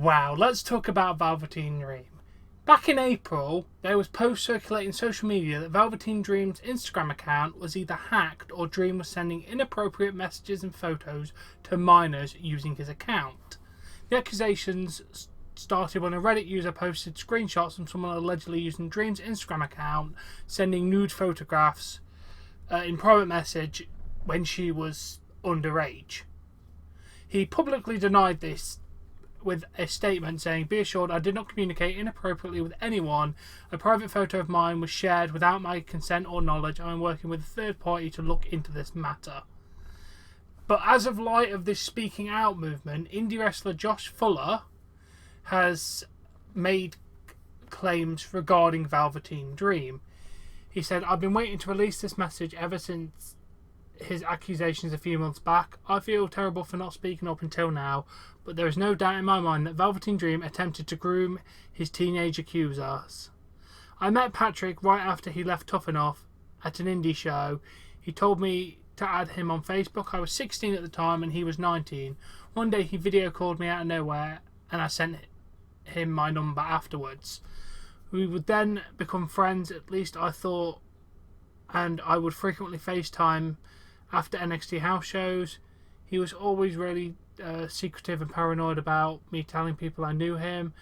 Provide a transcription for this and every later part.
Wow, let's talk about Velveteen Dream. Back in April, there was posts circulating social media that Velveteen Dream's Instagram account was either hacked or Dream was sending inappropriate messages and photos to minors using his account. The accusations started when a Reddit user posted screenshots from someone allegedly using Dream's Instagram account, sending nude photographs in private message when she was underage. He publicly denied this with a statement saying, "Be assured I did not communicate inappropriately with anyone. A private photo of mine was shared without my consent or knowledge. I am working with a third party to look into this matter." But as of light of this speaking out movement, indie wrestler Josh Fuller has made claims regarding Velveteen Dream. He said, "I've been waiting to release this message ever since his accusations a few months back. I feel terrible for not speaking up until now, but there is no doubt in my mind that Velveteen Dream attempted to groom his teenage accusers. I met Patrick right after he left Tough Enough at an indie show. He told me to add him on Facebook. I was 16 at the time and he was 19. One day he video called me out of nowhere and I sent him my number afterwards. We would then become friends, at least I thought, and I would frequently FaceTime after NXT house shows. He was always really secretive and paranoid about me telling people I knew him.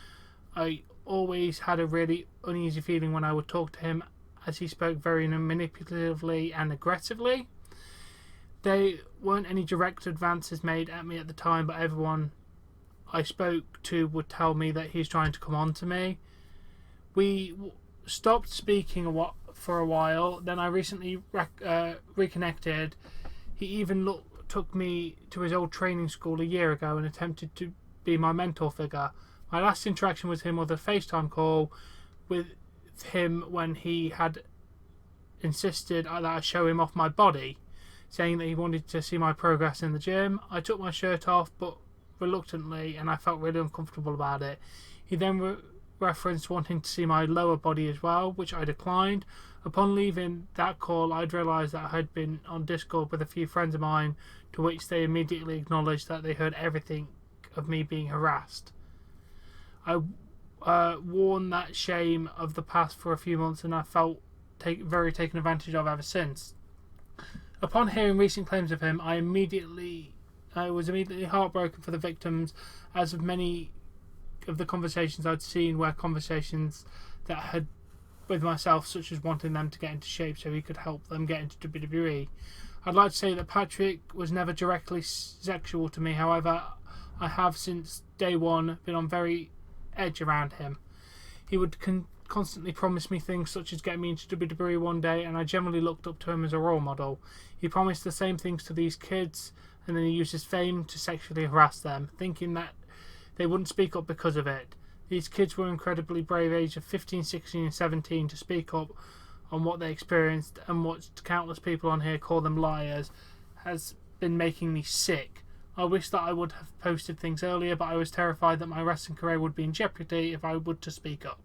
I always had a really uneasy feeling when I would talk to him, as he spoke very manipulatively and aggressively. There weren't any direct advances made at me at the time, but everyone I spoke to would tell me that he's trying to come on to me. We stopped speaking for a while. Then I recently reconnected. He even took me to his old training school a year ago and attempted to be my mentor figure. My last interaction with him was a FaceTime call with him when he had insisted that I show him off my body, saying that he wanted to see my progress in the gym. I took my shirt off, but reluctantly, and I felt really uncomfortable about it. He then referenced wanting to see my lower body as well, which I declined. Upon leaving that call, I'd realised that I had been on Discord with a few friends of mine, to which they immediately acknowledged that they heard everything of me being harassed. I worn that shame of the past for a few months, and I felt very taken advantage of ever since. Upon hearing recent claims of him, I was immediately heartbroken for the victims, as of many of the conversations I'd seen were conversations that had with myself, such as wanting them to get into shape so he could help them get into WWE. I'd like to say that Patrick was never directly sexual to me. However, I have since day one been on very edge around him. He would constantly promise me things such as getting me into WWE one day, and I generally looked up to him as a role model. He promised the same things to these kids, and then he used his fame to sexually harass them, thinking that they wouldn't speak up because of it. These kids were incredibly brave, aged of 15, 16 and 17, to speak up on what they experienced, and what countless people on here call them liars has been making me sick. I wish that I would have posted things earlier, but I was terrified that my wrestling career would be in jeopardy if I were to speak up.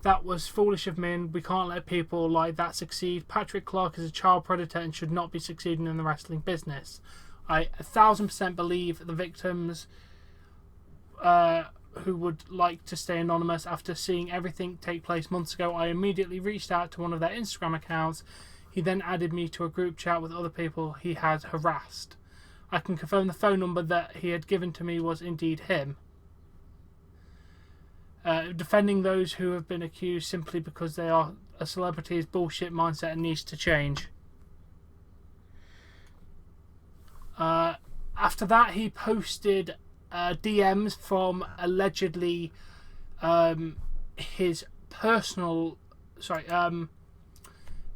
That was foolish of me, and we can't let people like that succeed. Patrick Clark is a child predator and should not be succeeding in the wrestling business. I 1000% believe the victims who would like to stay anonymous. After seeing everything take place months ago, I immediately reached out to one of their Instagram accounts. He then added me to a group chat with other people he had harassed. I can confirm the phone number that he had given to me was indeed him. Defending those who have been accused simply because they are a celebrity is bullshit mindset and needs to change. After that, he posted DMs from allegedly his personal,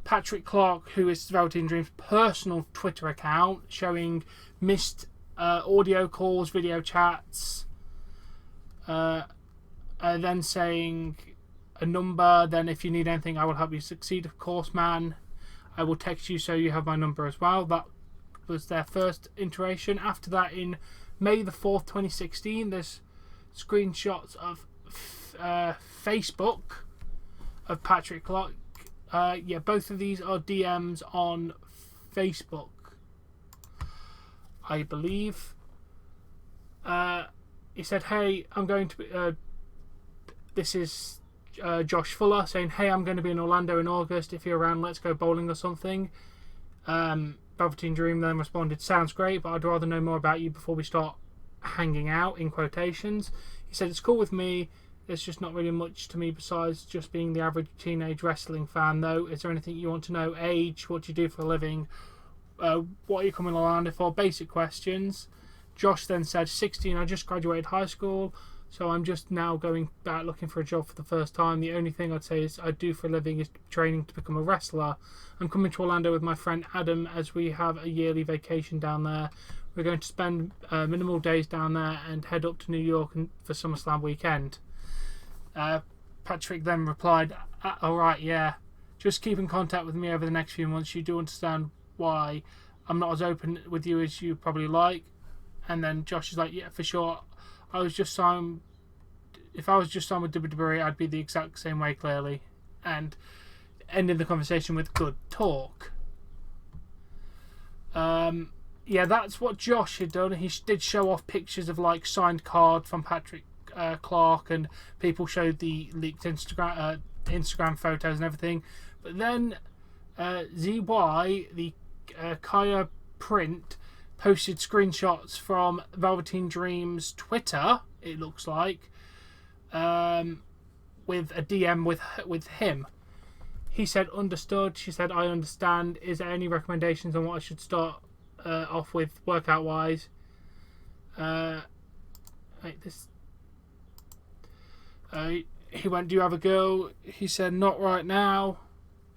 Patrick Clark, who is Velveteen Dream's personal Twitter account, showing missed audio calls, video chats, then saying a number, then if you need anything I will help you succeed, of course man, I will text you so you have my number as well. That was their first iteration. After that, in May the 4th, 2016, there's screenshots of Facebook of Patrick Clark. Both of these are DMs on Facebook, I believe. he said, "Hey, I'm going to be." This is Josh Fuller saying, "Hey, I'm going to be in Orlando in August. If you're around, let's go bowling or something." Velveteen Dream then responded, "Sounds great, but I'd rather know more about you before we start hanging out," in quotations. He said, "It's cool with me. There's just not really much to me besides just being the average teenage wrestling fan, though. Is there anything you want to know? Age, what do you do for a living? What are you coming to Orlando for?" Basic questions. Josh then said, 16, I just graduated high school, so I'm just now going back looking for a job for the first time. The only thing I'd say is I do for a living is training to become a wrestler. I'm coming to Orlando with my friend Adam as we have a yearly vacation down there. We're going to spend minimal days down there and head up to New York for SummerSlam weekend. Patrick then replied, "Alright, yeah. Just keep in contact with me over the next few months. You do understand why I'm not as open with you as you probably like." And then Josh is like, "Yeah, for sure. If I was just signed with WWE, I'd be the exact same way, clearly." And ending the conversation with good talk. Yeah, that's what Josh had done. He did show off pictures of like signed card from Patrick Clark, and people showed the leaked Instagram photos and everything. But then ZY, the Kaya print, posted screenshots from Velveteen Dream's Twitter, it looks like, with a DM with him. He said, "Understood." She said, "I understand. Is there any recommendations on what I should start off with workout wise?" He went, "Do you have a girl?" He said, "Not right now."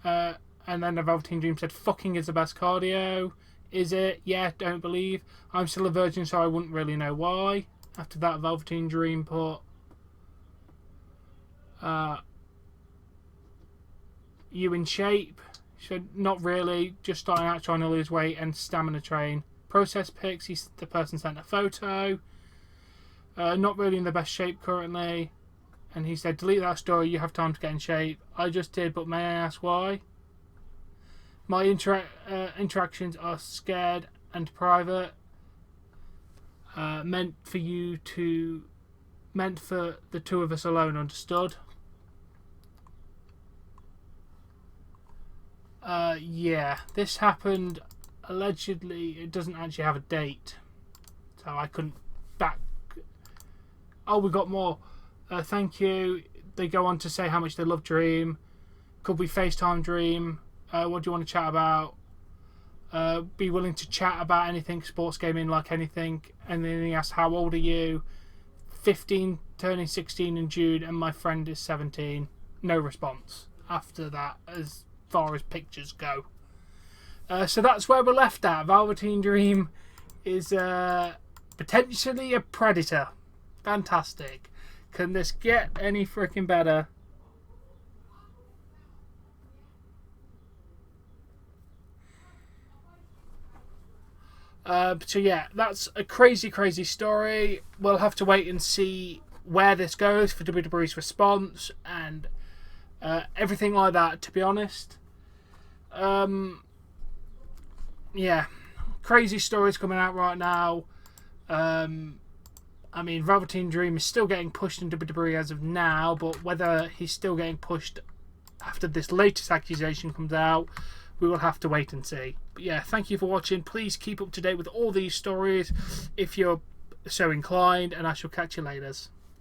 And then the Velveteen Dream said, "Fucking is the best cardio." Is it? Yeah, don't believe. I'm still a virgin, so I wouldn't really know why. After that, Velveteen Dream put, "You in shape?" She said, "Not really. Just starting out trying to lose weight and stamina train." Process pics. The person sent a photo. "Not really in the best shape currently." And he said, "Delete that story. You have time to get in shape." I just did, but may I ask why? My interactions are scared and private. Meant for the two of us alone. Understood? Yeah, this happened allegedly. It doesn't actually have a date, so I couldn't back. Oh, we got more. Thank you. They go on to say how much they love Dream. Could we FaceTime Dream? What do you want to chat about? Be willing to chat about anything, sports gaming, like anything. And then he asked, "How old are you?" 15, turning 16 in June, and my friend is 17. No response after that as far as pictures go. So that's where we're left at. Velveteen Dream is potentially a predator. Fantastic. Can this get any freaking better? So yeah, that's a crazy story. We'll have to wait and see where this goes for WWE's response and everything like that, to be honest. Yeah, crazy stories coming out right now. I mean, Velveteen Dream is still getting pushed in WWE as of now, but whether he's still getting pushed after this latest accusation comes out, we will have to wait and see. But yeah, thank you for watching. Please keep up to date with all these stories if you're so inclined, and I shall catch you later.